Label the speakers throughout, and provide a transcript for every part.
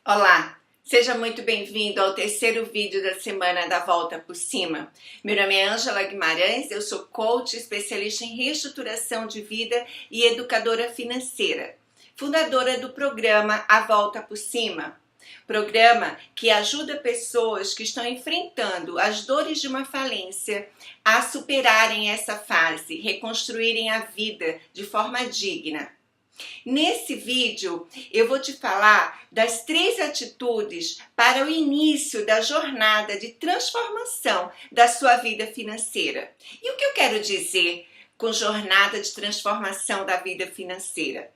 Speaker 1: Olá, seja muito bem-vindo ao terceiro vídeo da semana da Volta por Cima. Meu nome é Ângela Guimarães, eu sou coach, especialista em reestruturação de vida e educadora financeira, fundadora do programa A Volta por Cima, programa que ajuda pessoas que estão enfrentando as dores de uma falência a superarem essa fase, reconstruírem a vida de forma digna. Nesse vídeo, eu vou te falar das 3 atitudes para o início da jornada de transformação da sua vida financeira. E o que eu quero dizer com jornada de transformação da vida financeira?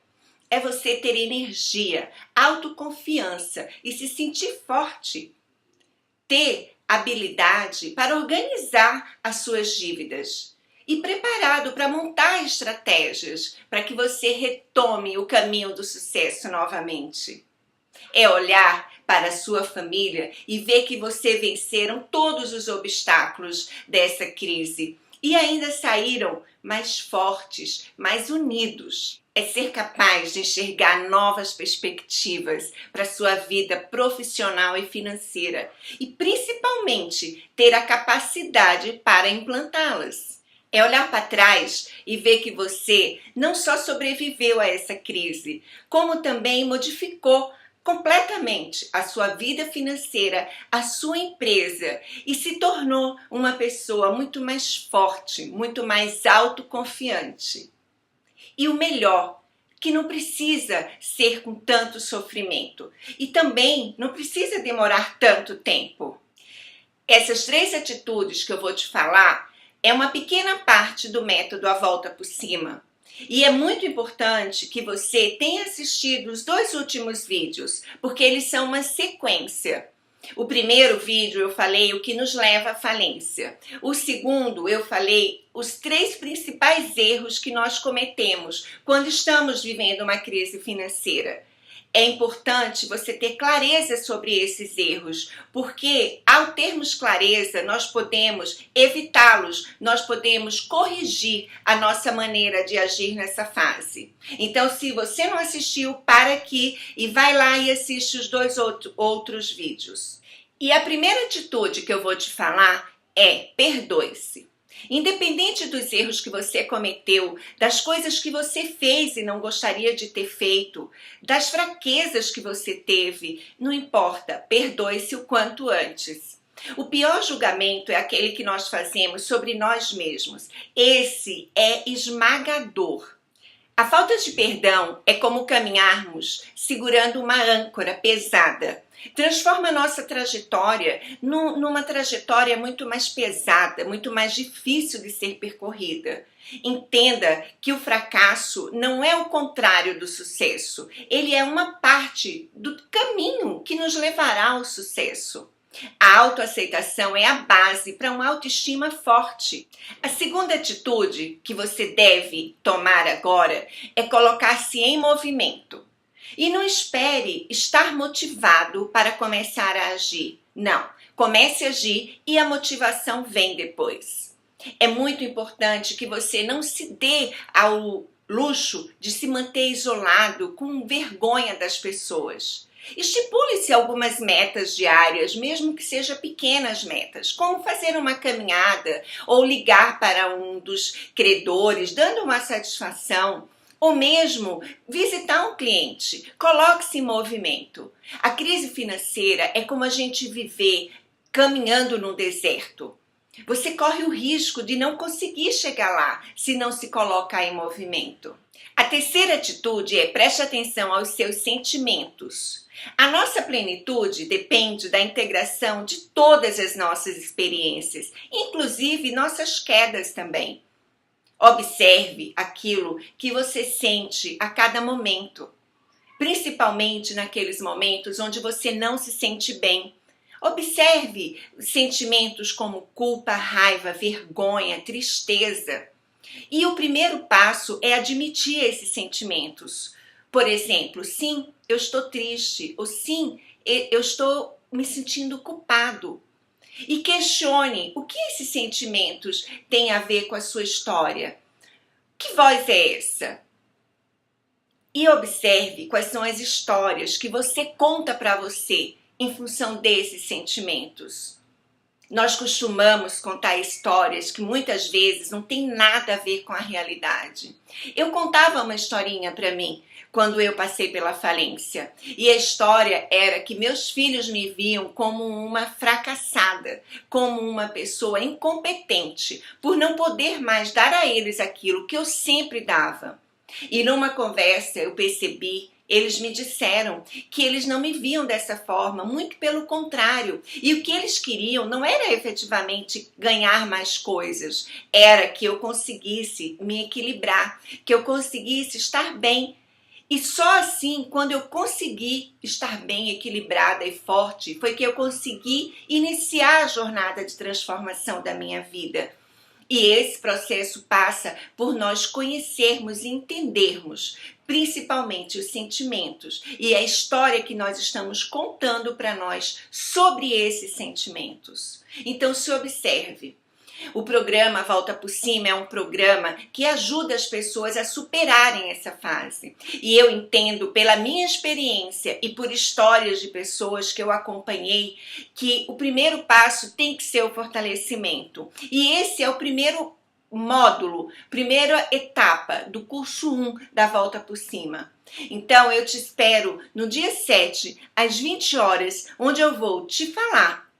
Speaker 1: É você ter energia, autoconfiança e se sentir forte. Ter habilidade para organizar as suas dívidas. E preparado para montar estratégias para que você retome o caminho do sucesso novamente. É olhar para a sua família e ver que você venceram todos os obstáculos dessa crise e ainda saíram mais fortes, mais unidos. É ser capaz de enxergar novas perspectivas para a sua vida profissional e financeira e principalmente ter a capacidade para implantá-las. É olhar para trás e ver que você não só sobreviveu a essa crise, como também modificou completamente a sua vida financeira, a sua empresa e se tornou uma pessoa muito mais forte, muito mais autoconfiante. E o melhor, que não precisa ser com tanto sofrimento e também não precisa demorar tanto tempo. Essas 3 atitudes que eu vou te falar é uma pequena parte do método A Volta por Cima. E é muito importante que você tenha assistido os 2 últimos vídeos, porque eles são uma sequência. O primeiro vídeo eu falei o que nos leva à falência. O segundo eu falei os 3 principais erros que nós cometemos quando estamos vivendo uma crise financeira. É importante você ter clareza sobre esses erros, porque ao termos clareza, nós podemos evitá-los, nós podemos corrigir a nossa maneira de agir nessa fase. Então, se você não assistiu, para aqui e vai lá e assiste os 2 outros vídeos. E a primeira atitude que eu vou te falar é perdoe-se. Independente dos erros que você cometeu, das coisas que você fez e não gostaria de ter feito, das fraquezas que você teve, não importa, perdoe-se o quanto antes. O pior julgamento é aquele que nós fazemos sobre nós mesmos. Esse é esmagador. A falta de perdão é como caminharmos segurando uma âncora pesada. Transforma a nossa trajetória numa trajetória muito mais pesada, muito mais difícil de ser percorrida. Entenda que o fracasso não é o contrário do sucesso. Ele é uma parte do caminho que nos levará ao sucesso. A autoaceitação é a base para uma autoestima forte. A segunda atitude que você deve tomar agora é colocar-se em movimento. E não espere estar motivado para começar a agir. Não, comece a agir e a motivação vem depois. É muito importante que você não se dê ao luxo de se manter isolado com vergonha das pessoas. Estipule-se algumas metas diárias, mesmo que sejam pequenas metas, como fazer uma caminhada ou ligar para um dos credores, dando uma satisfação. Ou mesmo visitar um cliente, coloque-se em movimento. A crise financeira é como a gente viver caminhando num deserto. Você corre o risco de não conseguir chegar lá se não se colocar em movimento. A terceira atitude é preste atenção aos seus sentimentos. A nossa plenitude depende da integração de todas as nossas experiências, inclusive nossas quedas também. Observe aquilo que você sente a cada momento, principalmente naqueles momentos onde você não se sente bem. Observe sentimentos como culpa, raiva, vergonha, tristeza. E o primeiro passo é admitir esses sentimentos. Por exemplo, sim, eu estou triste, ou sim, eu estou me sentindo culpado. E questione o que esses sentimentos têm a ver com a sua história. Que voz é essa? E observe quais são as histórias que você conta para você em função desses sentimentos. Nós costumamos contar histórias que muitas vezes não tem nada a ver com a realidade. Eu contava uma historinha para mim quando eu passei pela falência. E a história era que meus filhos me viam como uma fracassada, como uma pessoa incompetente, por não poder mais dar a eles aquilo que eu sempre dava. E numa conversa eu percebi, eles me disseram que eles não me viam dessa forma, muito pelo contrário. E o que eles queriam não era efetivamente ganhar mais coisas, era que eu conseguisse me equilibrar, que eu conseguisse estar bem. E só assim, quando eu consegui estar bem equilibrada e forte, foi que eu consegui iniciar a jornada de transformação da minha vida. E esse processo passa por nós conhecermos e entendermos, principalmente os sentimentos e a história que nós estamos contando para nós sobre esses sentimentos. Então, se observe. O programa Volta por Cima é um programa que ajuda as pessoas a superarem essa fase. E eu entendo, pela minha experiência e por histórias de pessoas que eu acompanhei, que o primeiro passo tem que ser o fortalecimento. E esse é o primeiro módulo, primeira etapa do curso 1 da Volta por Cima. Então, eu te espero no dia 7, às 20 horas, onde eu vou te falar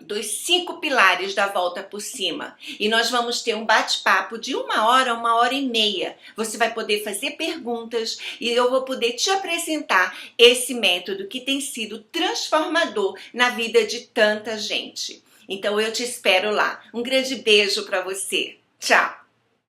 Speaker 1: dos 5 pilares da Volta por Cima. E nós vamos ter um bate-papo de 1 hora e meia. Você vai poder fazer perguntas e eu vou poder te apresentar esse método que tem sido transformador na vida de tanta gente. Então eu te espero lá. Um grande beijo para você. Tchau!